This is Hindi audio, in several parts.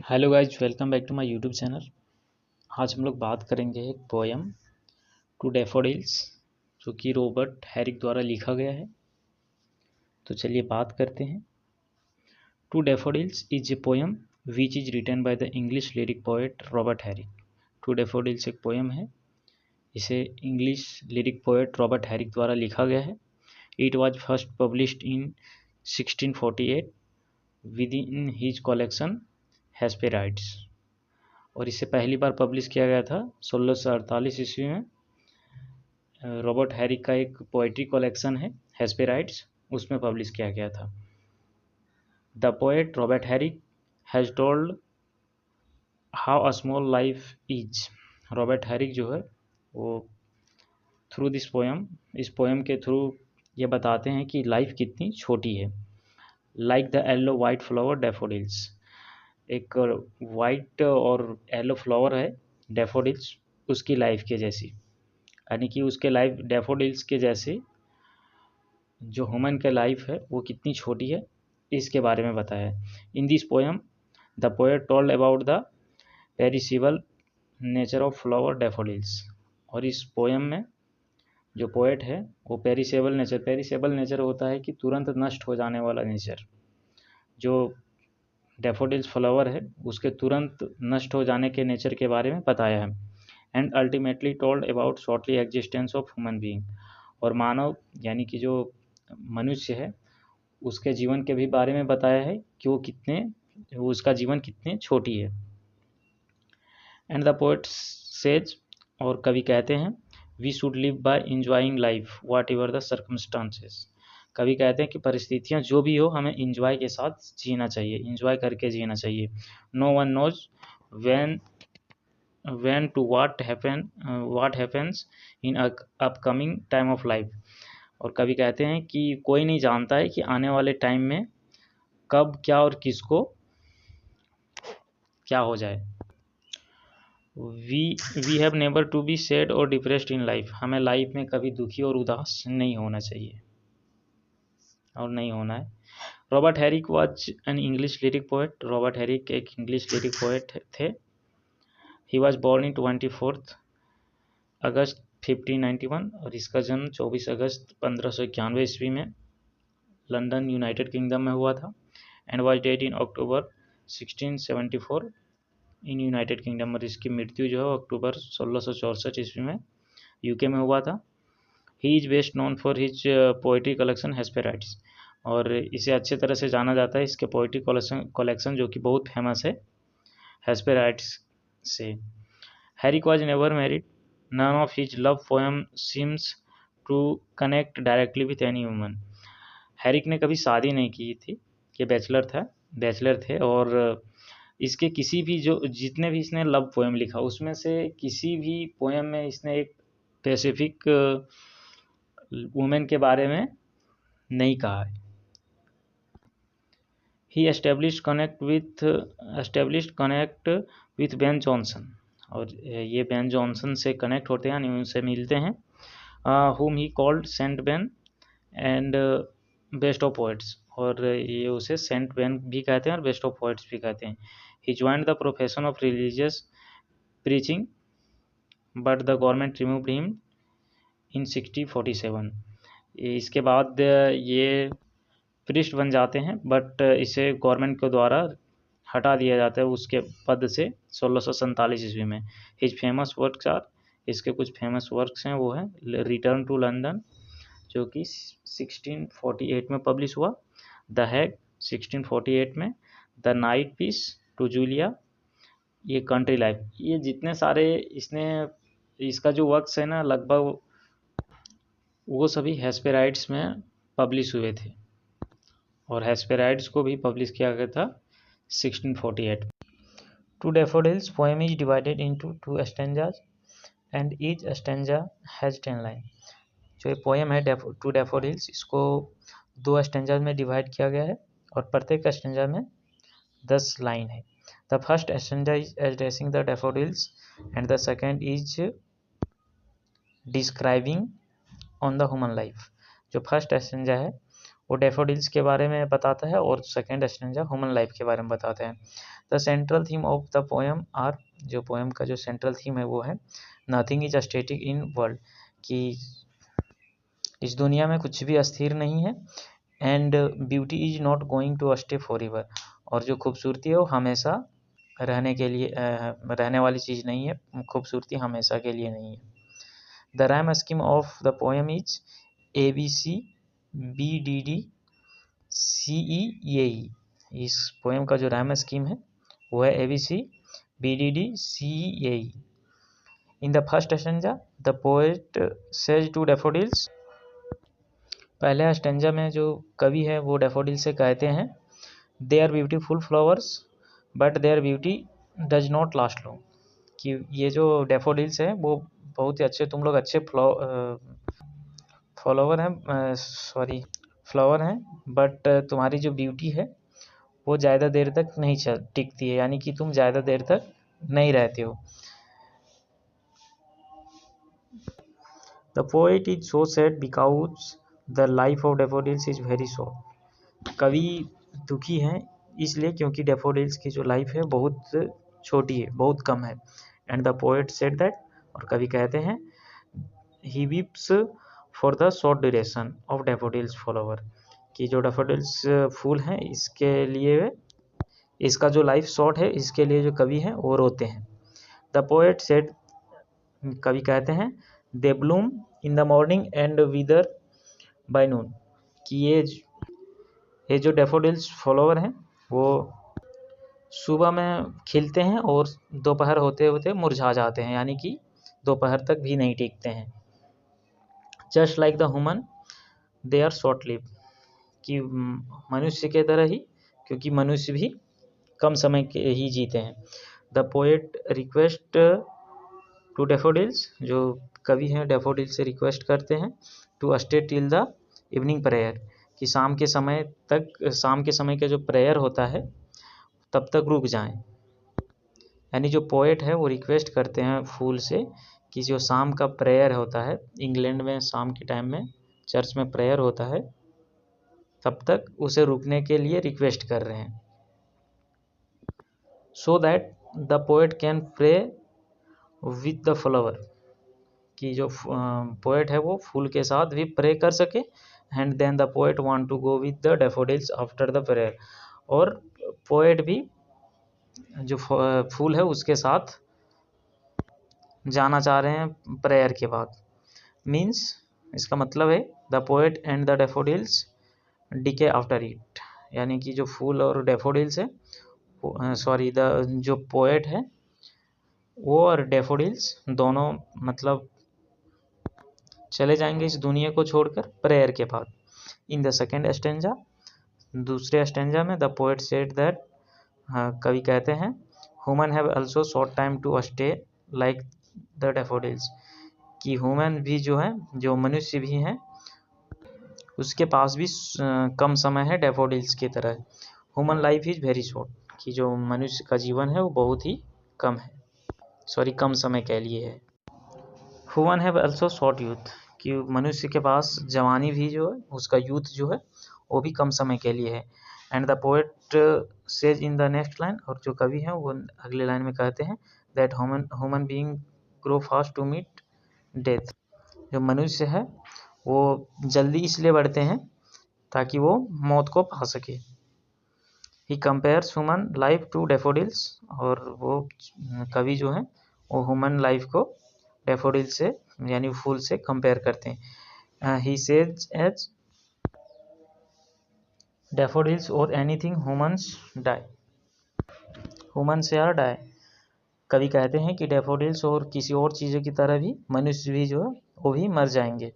Hello guys, welcome back to my YouTube channel. आज हम लोग बात करेंगे एक पोएम टू डैफोडिल्स जो कि रॉबर्ट हैरिक द्वारा लिखा गया है। तो चलिए बात करते हैं। To daffodils is a poem which is written by the English lyric poet Robert Herrick. To daffodils एक पोएम है, इसे English lyric poet Robert Herrick द्वारा लिखा गया है। It was first published in 1648 within his collection Hesperides, और इसे पहली बार पब्लिश किया गया था 1648 ईस्वी में। रॉबर्ट हैरिक का एक पोइट्री कलेक्शन है हेस्पेराइड्स, उसमें पब्लिश किया गया था। The poet Robert Herrick has told how a small life is. Robert Herrick जो है वो थ्रू दिस पोएम, इस पोएम के थ्रू ये बताते हैं कि लाइफ कितनी छोटी है। Like the yellow white flower daffodils, एक वाइट और येलो फ्लावर है डैफोडिल्स, उसकी लाइफ के जैसी, यानी कि उसके लाइफ डैफोडिल्स के जैसे जो ह्यूमन के लाइफ है वो कितनी छोटी है, इसके बारे में बताया है। In this poem the poet told about the perishable nature of flower daffodils, और इस पोएम में जो पोएट है वो पेरिसेबल नेचर होता है कि तुरंत नष्ट हो जाने वाला नेचर, जो डैफोडिल्स फ्लावर है उसके तुरंत नष्ट हो जाने के नेचर के बारे में बताया है। And ultimately told about shortly existence of human being, और मानव यानी कि जो मनुष्य है उसके जीवन के भी बारे में बताया है कि वो उसका जीवन कितने छोटी है। एंड द पोएट सेज, और कवि कहते हैं, we should live by enjoying life whatever the circumstances. कवि कहते हैं कि परिस्थितियाँ जो भी हो हमें इंजॉय के साथ जीना चाहिए, इंजॉय करके जीना चाहिए। No one knows when to what happens in upcoming time of life। और कवि कहते हैं कि कोई नहीं जानता है कि आने वाले टाइम में कब क्या और किसको क्या हो जाए। We have never to be sad और डिप्रेस्ड इन लाइफ, हमें लाइफ में कभी दुखी और उदास नहीं होना चाहिए और नहीं होना है। Robert Herrick was an English lyric poet, Robert Herrick एक इंग्लिश लिरिक पोएट थे। ही वॉज बोर्न इन 24 अगस्त 1591, और इसका जन्म 24 अगस्त 1591 ईस्वी में लंदन यूनाइटेड किंगडम में हुआ था। And was dead in October 1674 in United kingdom, और इसकी मृत्यु जो है अक्टूबर 1664 ईस्वी में यूके में हुआ था। He is best known for his poetry collection Hesperides, और इसे अच्छे तरह से जाना जाता है इसके पोइट्री कलेक्शन जो कि बहुत फेमस है हेस्पेराइड्स से। Herrick was never married, none of his love poem seems to connect directly with any woman। Herrick ने कभी शादी नहीं की थी, ये बैचलर थे, और इसके किसी भी जो जितने भी इसने लव पोएम लिखा उसमें से किसी भी पोएम में इसने एक स्पेसिफिक वुमेन के बारे में नहीं कहा है। He established connect with Ben Jonson, और ये बेन जॉनसन से कनेक्ट होते हैं, यानी उनसे मिलते हैं। whom he called Saint Ben and best of poets, और ये उसे सेंट बेन भी कहते हैं और बेस्ट ऑफ पोएट्स भी कहते हैं। He joined the profession of religious preaching but the government removed him in 1647। इसके बाद ये प्रिस्ट बन जाते हैं, बट इसे गवर्नमेंट के द्वारा हटा दिया जाता है उसके पद से 1647 ईस्वी में। हिज फेमस वर्क्स आर, इसके कुछ फेमस वर्क्स हैं वो हैं रिटर्न टू लंदन जो कि 1648 में पब्लिश हुआ, द हैग 1648 में, the night piece to Julia, ये कंट्री लाइफ, ये जितने सारे इसका जो वर्क्स है ना लगभग वो सभी हेस्पेराइड्स में पब्लिश हुए थे, और हेस्पेराइड्स को भी पब्लिश किया गया था 1648। To daffodils poem is divided into 2 stanzas and each stanza has 10 line. जो ये पोएम है टू डैफोडिल्स, इसको 2 स्टैंजाज में डिवाइड किया गया है, और प्रत्येक स्टैंजा में 10 लाइन है। The first stanza is addressing the daffodils and the second is describing on the human life. जो फर्स्ट स्टैंजा है वो डैफोडिल्स के बारे में बताता है और सेकेंड स्टैंजा ह्यूमन लाइफ के बारे में बताते हैं। The central theme of the poem are, जो पोएम का जो सेंट्रल थीम है वो है nothing is static in world, कि इस दुनिया में कुछ भी अस्थिर नहीं है। And beauty is not going to stay forever, और जो खूबसूरती है वो हमेशा रहने के लिए रहने वाली चीज़ नहीं है, खूबसूरती हमेशा के लिए नहीं है। The rhyme scheme of the poem is ABC BDD CE, इस पोएम का जो राइम स्कीम है वो है ABC BDD CE। In the first stanza the poet says to daffodils, पहले स्टैंजा में जो कवि है वो डैफोडिल से कहते हैं they are beautiful flowers but their beauty does not last long, कि ये जो डैफोडिल्स हैं वो बहुत ही अच्छे, तुम लोग अच्छे फ्लावर हैं, बट तुम्हारी जो ब्यूटी है वो ज़्यादा देर तक नहीं टिकती है, यानी कि तुम ज़्यादा देर तक नहीं रहते हो। The poet is so sad because the life of daffodils is very short, कवि दुखी हैं इसलिए क्योंकि डैफोडिल्स की जो लाइफ है बहुत छोटी है, बहुत कम है। And the poet said that, और कवि कहते हैं he weeps for the short duration of daffodils flower, कि जो डैफोडिल्स फूल हैं इसके लिए, इसका जो लाइफ शॉर्ट है इसके लिए जो कवि हैं वो रोते हैं। द पोएट सेड, कवि कहते हैं they bloom in the morning and wither by noon, कि ये जो डैफोडिल्स फ्लावर हैं वो सुबह में खिलते हैं और दोपहर होते होते मुरझा जाते हैं, यानी कि दोपहर तक भी नहीं टिकते हैं। Just like the human they are short live, कि मनुष्य के तरह ही, क्योंकि मनुष्य भी कम समय के ही जीते हैं। The poet request to daffodils, जो कवि हैं डैफोडिल्स से रिक्वेस्ट करते हैं to stay till the evening prayer, कि शाम के समय तक, शाम के समय का जो प्रेयर होता है तब तक रुक जाएं। यानी जो पोएट है वो रिक्वेस्ट करते हैं फूल से कि जो शाम का प्रेयर होता है, इंग्लैंड में शाम के टाइम में चर्च में प्रेयर होता है, तब तक उसे रुकने के लिए रिक्वेस्ट कर रहे हैं, so that the poet can pray with the flower, कि जो पोएट है वो फूल के साथ भी प्रे कर सके। And then the poet want to go with the daffodils after the prayer, और पोएट भी जो फूल है उसके साथ जाना चाह रहे हैं प्रेयर के बाद। मीन्स इसका मतलब है the poet and the daffodils decay after it, यानी कि जो फूल और डैफोडिल्स है, सॉरी द जो पोएट है वो और डैफोडिल्स दोनों मतलब चले जाएंगे इस दुनिया को छोड़कर प्रेयर के बाद। इन द सेकेंड स्टेंजा, दूसरे स्टेंजा में द पोएट सेड दैट, कवि कहते हैं human have also short time to stay like the daffodils, कि ह्यूमन भी जो है, जो मनुष्य भी हैं, उसके पास भी कम समय है डैफोडिल्स की तरह। Human life is very short, कि जो मनुष्य का जीवन है वो बहुत ही कम है, सॉरी कम समय के लिए है। Human have also short youth, कि मनुष्य के पास जवानी भी जो है, उसका यूथ जो है वो भी कम समय के लिए है। And the poet says in the next line, और जो कवि हैं वो अगले लाइन में कहते हैं that human being grow fast to meet death, जो मनुष्य है वो जल्दी इसलिए बढ़ते हैं ताकि वो मौत को पा सके। He compares human life to daffodils, और वो कवि जो है वो ह्यूमन लाइफ को डैफोडिल से यानी फूल से कंपेयर करते हैं। ही सेज एज डैफोडिल्स और एनीथिंग ह्यूमन्स डाई, ह्यूमन से आर डाई, कवि कहते हैं कि डैफोडिल्स और किसी और चीज़ों की तरह भी मनुष्य भी जो है वो भी मर जाएंगे।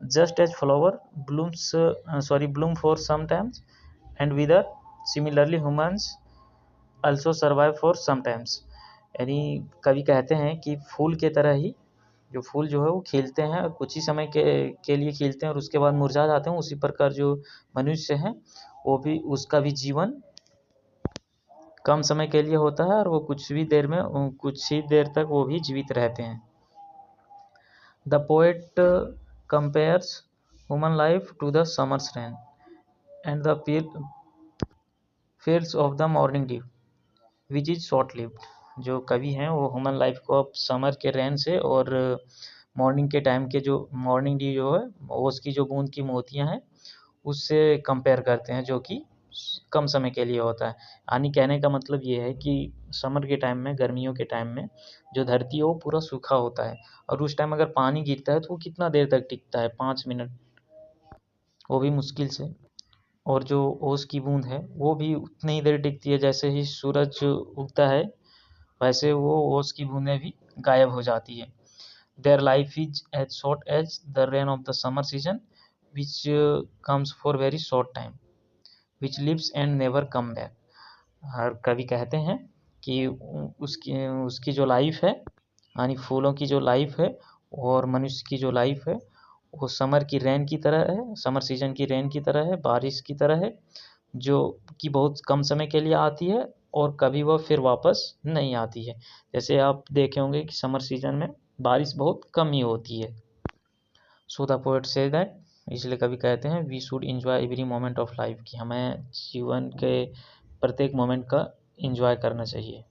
Just as flower bloom for some times and wither, similarly humans also survive for some times, यानी कवि कहते हैं कि फूल के तरह ही, जो फूल जो है वो खिलते हैं कुछ ही समय के लिए खिलते हैं और उसके बाद मुरझा जाते हैं, उसी प्रकार जो मनुष्य हैं वो भी, उसका भी जीवन कम समय के लिए होता है और वो कुछ ही देर तक वो भी जीवित रहते हैं। The poet compares human life to the summer's rain, and the fairs of the morning dew which is short lived. जो कवि हैं वो ह्यूमन लाइफ को अब समर के रेन से और मॉर्निंग के टाइम के जो मॉर्निंग ड्यू जो है उसकी जो बूंद की मोतियां हैं उससे कंपेयर करते हैं, जो कि कम समय के लिए होता है। यानी कहने का मतलब ये है कि समर के टाइम में, गर्मियों के टाइम में जो धरती है वो पूरा सूखा होता है, और उस टाइम अगर पानी गिरता है तो वो कितना देर तक टिकता है, 5 मिनट, वो भी मुश्किल से। और जो ओस की बूंद है वो भी उतनी ही देर टिकती है, जैसे ही सूरज उगता है वैसे वो ओस की बूंदें भी गायब हो जाती है। Their life is as short as the rain of the summer season which comes for very short time which lives and never come back. हर कवि कहते हैं कि उसकी उसकी जो लाइफ है, यानी फूलों की जो लाइफ है और मनुष्य की जो लाइफ है, वो समर की रेन की तरह है, समर सीजन की रेन की तरह है, बारिश की तरह है, जो कि बहुत कम समय के लिए आती है और कभी वह फिर वापस नहीं आती है। जैसे आप देखे होंगे कि समर सीजन में बारिश बहुत कम ही होती है। So the poet say that, इसलिए कभी कहते हैं we should enjoy every moment of life, कि हमें जीवन के प्रत्येक मोमेंट का इंजॉय करना चाहिए।